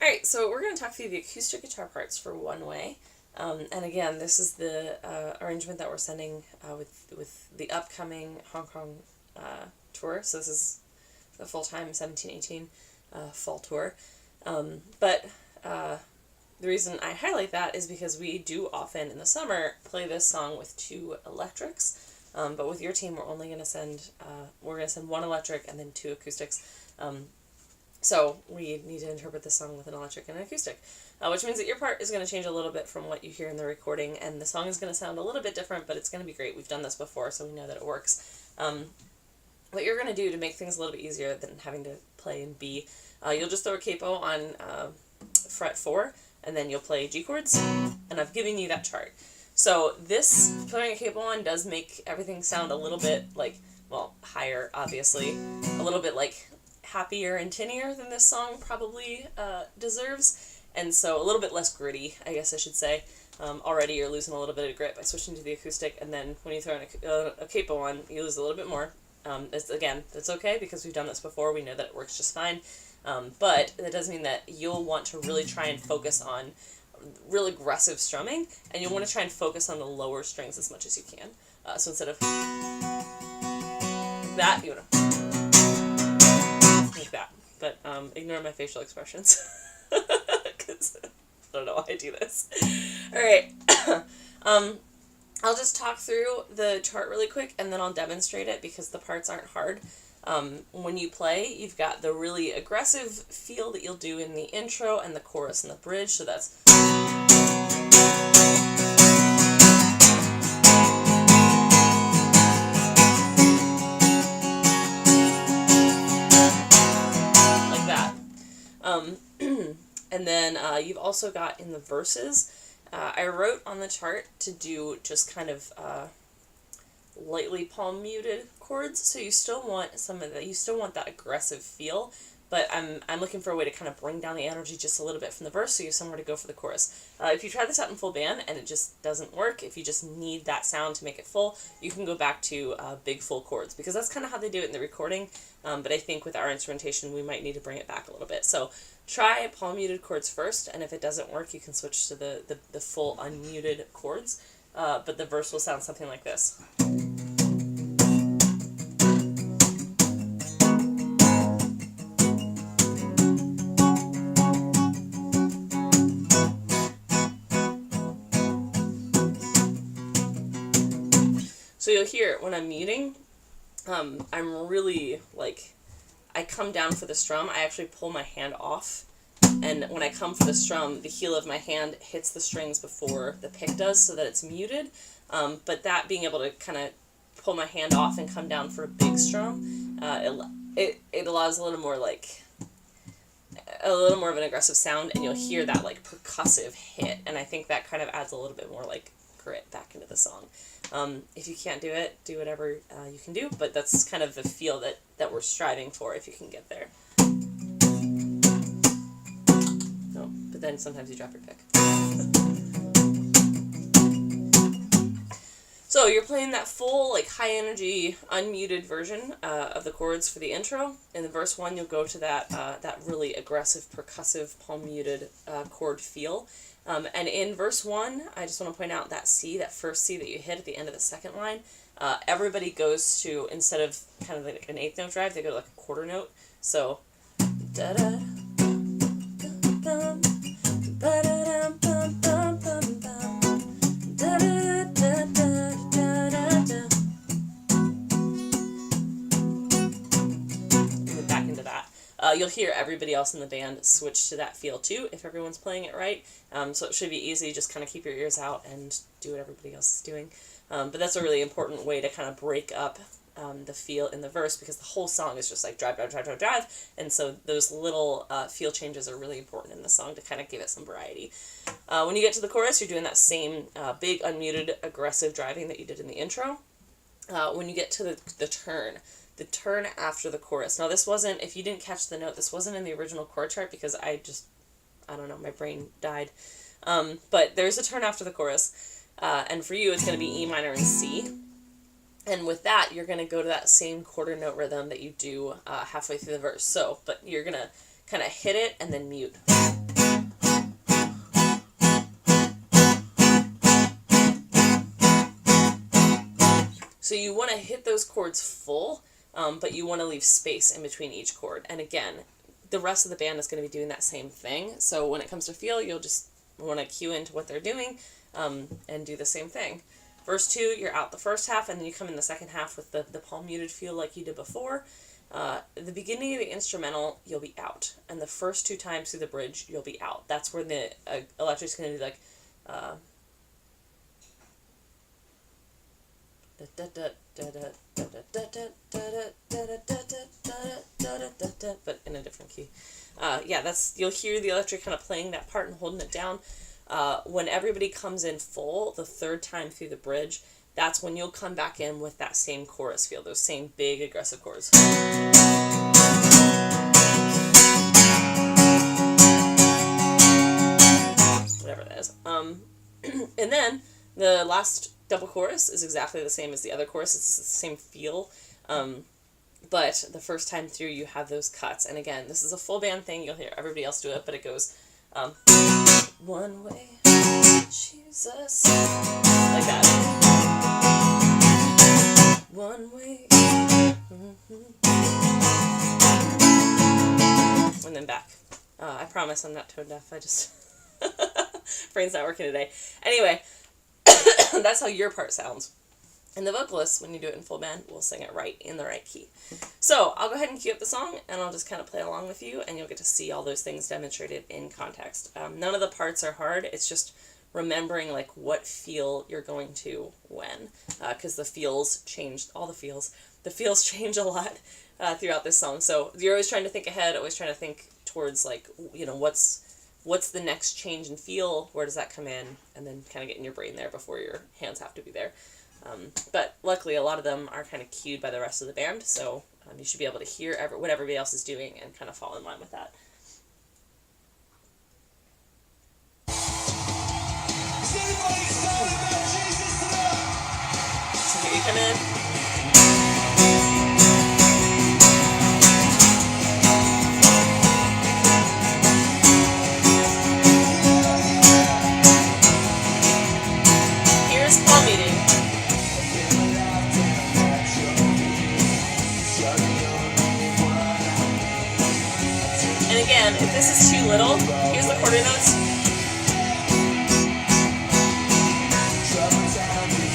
Alright, so we're going to talk through the acoustic guitar parts for One Way. And again, this is the arrangement that we're sending with the upcoming Hong Kong tour. So this is the Fulltime 17-18 fall tour. But the reason I highlight that is because we do often in the summer play this song with two electrics. But with your team, we're only going to send one electric and then two acoustics. So we need to interpret this song with an electric and an acoustic, which means that your part is going to change a little bit from what you hear in the recording, and the song is going to sound a little bit different, but it's going to be great. We've done this before, so we know that it works. What you're going to do to make things a little bit easier than having to play in B, you'll just throw a capo on fret 4, and then you'll play G chords, and I've given you that chart. So this, putting a capo on does make everything sound a little bit like, well, higher, obviously, a little bit like happier and tinnier than this song probably deserves, and so a little bit less gritty, I guess I should say. Already you're losing a little bit of grit by switching to the acoustic, and then when you throw a capo on, you lose a little bit more. That's okay because we've done this before. We know that it works just fine, but that does mean that you'll want to really try and focus on real aggressive strumming, and you'll want to try and focus on the lower strings as much as you can. So instead of that, you want to like that, but ignore my facial expressions because I don't know why I do this. Alright, I'll just talk through the chart really quick and then I'll demonstrate it because the parts aren't hard. When you play, you've got the really aggressive feel that you'll do in the intro and the chorus and the bridge, so that's and then you've also got in the verses, I wrote on the chart to do just kind of lightly palm muted chords, so you still want that aggressive feel, but I'm looking for a way to kind of bring down the energy just a little bit from the verse so you have somewhere to go for the chorus. If you try this out in full band and it just doesn't work, if you just need that sound to make it full, you can go back to big full chords, because that's kind of how they do it in the recording, but I think with our instrumentation we might need to bring it back a little bit. So try palm muted chords first, and if it doesn't work you can switch to the full unmuted chords, but the verse will sound something like this. So you'll hear when I'm muting, I'm really, I come down for the strum, I actually pull my hand off, and when I come for the strum, the heel of my hand hits the strings before the pick does so that it's muted, but that being able to kind of pull my hand off and come down for a big strum, it allows a little more of an aggressive sound, and you'll hear that percussive hit, and I think that kind of adds a little bit more grit back into the song. If you can't do it, do whatever you can do, but that's kind of the feel that we're striving for if you can get there. No, but then sometimes you drop your pick. So you're playing that full, high energy, unmuted version of the chords for the intro. In the verse 1, you'll go to that really aggressive, percussive, palm muted chord feel. And in verse 1, I just want to point out that C, that first C that you hit at the end of the second line, everybody goes to, instead of kind of like an eighth note drive, they go to a quarter note. So, da da bum, ba da bum bum bum bum, da da da da da da. And then back into that. You'll hear everybody else in the band switch to that feel too, if everyone's playing it right. So it should be easy, just kind of keep your ears out and do what everybody else is doing. But that's a really important way to kind of break up the feel in the verse, because the whole song is just drive, drive, drive, drive, drive, and so those little feel changes are really important in the song to kind of give it some variety. When you get to the chorus, you're doing that same big, unmuted, aggressive driving that you did in the intro. When you get to the turn after the chorus. Now this wasn't, if you didn't catch the note, this wasn't in the original chord chart because I don't know, my brain died. But there's a turn after the chorus, and for you it's going to be E minor and C. And with that, you're going to go to that same quarter note rhythm that you do halfway through the verse. So, but you're going to kind of hit it and then mute. So you want to hit those chords full, but you want to leave space in between each chord. And again, the rest of the band is going to be doing that same thing. So when it comes to feel, you'll just want to cue into what they're doing and do the same thing. Verse 2, you're out the first half, and then you come in the second half with the palm muted feel like you did before. The beginning of the instrumental, you'll be out. And the first 2 times through the bridge, you'll be out. That's where the electric's going to do like... but in a different key. You'll hear the electric kind of playing that part and holding it down. When everybody comes in full, the 3rd time through the bridge, that's when you'll come back in with that same chorus feel, those same big aggressive chords. Whatever that is. And then the last double chorus is exactly the same as the other chorus. It's the same feel. But the first time through, you have those cuts. And again, this is a full band thing. You'll hear everybody else do it, but it goes one way, Jesus, like that. One way. And then back. I promise I'm not tone deaf. I just... brain's not working today. Anyway, that's how your part sounds. And the vocalist, when you do it in full band, will sing it right in the right key. So I'll go ahead and cue up the song, and I'll just kind of play along with you, and you'll get to see all those things demonstrated in context. None of the parts are hard. It's just remembering like what feel you're going to when, because the feels change. The feels change a lot throughout this song. So you're always trying to think ahead, always trying to think towards like, you know, what's the next change in feel, where does that come in, and then kind of get in your brain there before your hands have to be there. But luckily, a lot of them are kind of cued by the rest of the band, so you should be able to hear what everybody else is doing and kind of fall in line with that. So here you come in. If this is too little, here's the quarter notes.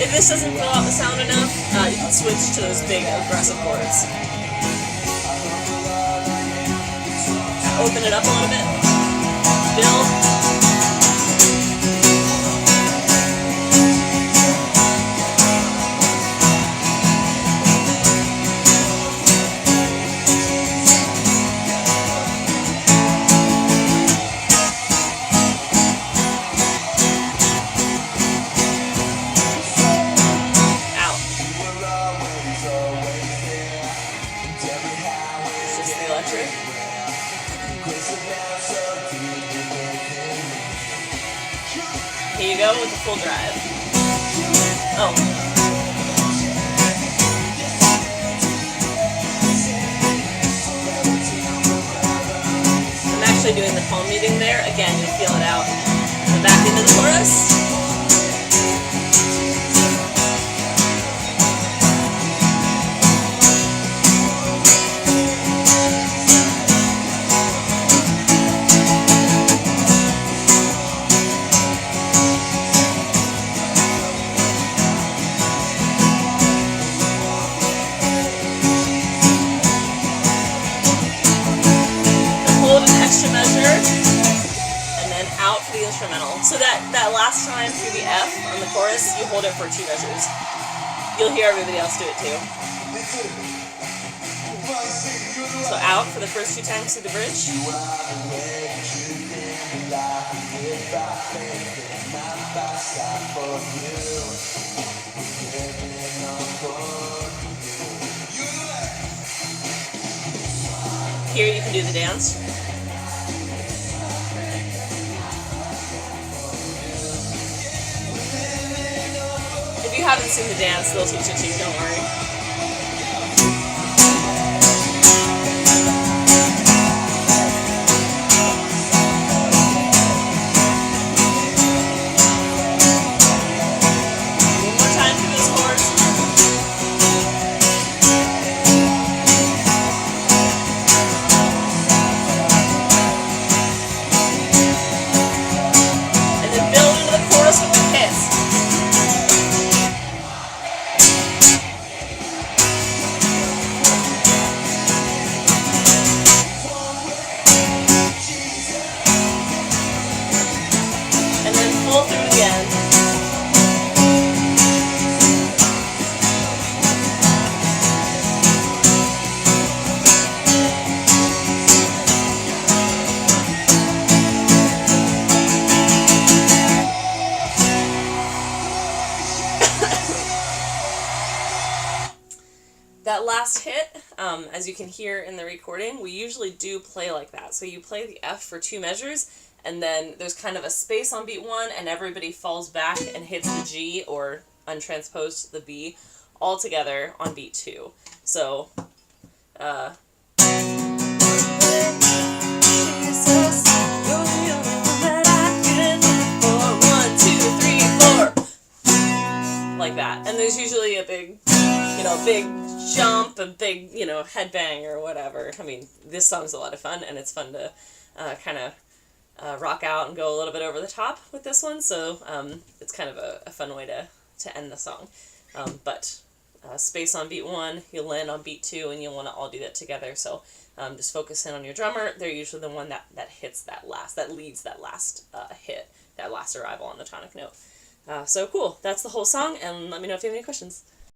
If this doesn't fill out the sound enough, you can switch to those big aggressive chords. Open it up a little bit. Build. Here you go with the full drive. Oh. I'm actually doing the palm muting there. Again, you feel it out. And back into the chorus. Measure, and then out for the instrumental. So that last time through the F on the chorus, you hold it for 2 measures. You'll hear everybody else do it too. So out for the first 2 times through the bridge. Here you can do the dance. If you haven't seen the dance, they'll teach it to you, don't worry. One more time through those chords. as you can hear in the recording, we usually do play like that. So you play the F for 2 measures, and then there's kind of a space on beat 1, and everybody falls back and hits the G, or untransposed the B, all together on beat 2. So, like that. And there's usually a big, big jump, a big, headbang or whatever. I mean, this song's a lot of fun, and it's fun to kind of rock out and go a little bit over the top with this one, so it's kind of a fun way to end the song. But space on beat 1, you'll land on beat 2, and you'll want to all do that together, so just focus in on your drummer. They're usually the one that hits that leads that last hit, that last arrival on the tonic note. So cool, that's the whole song, and let me know if you have any questions.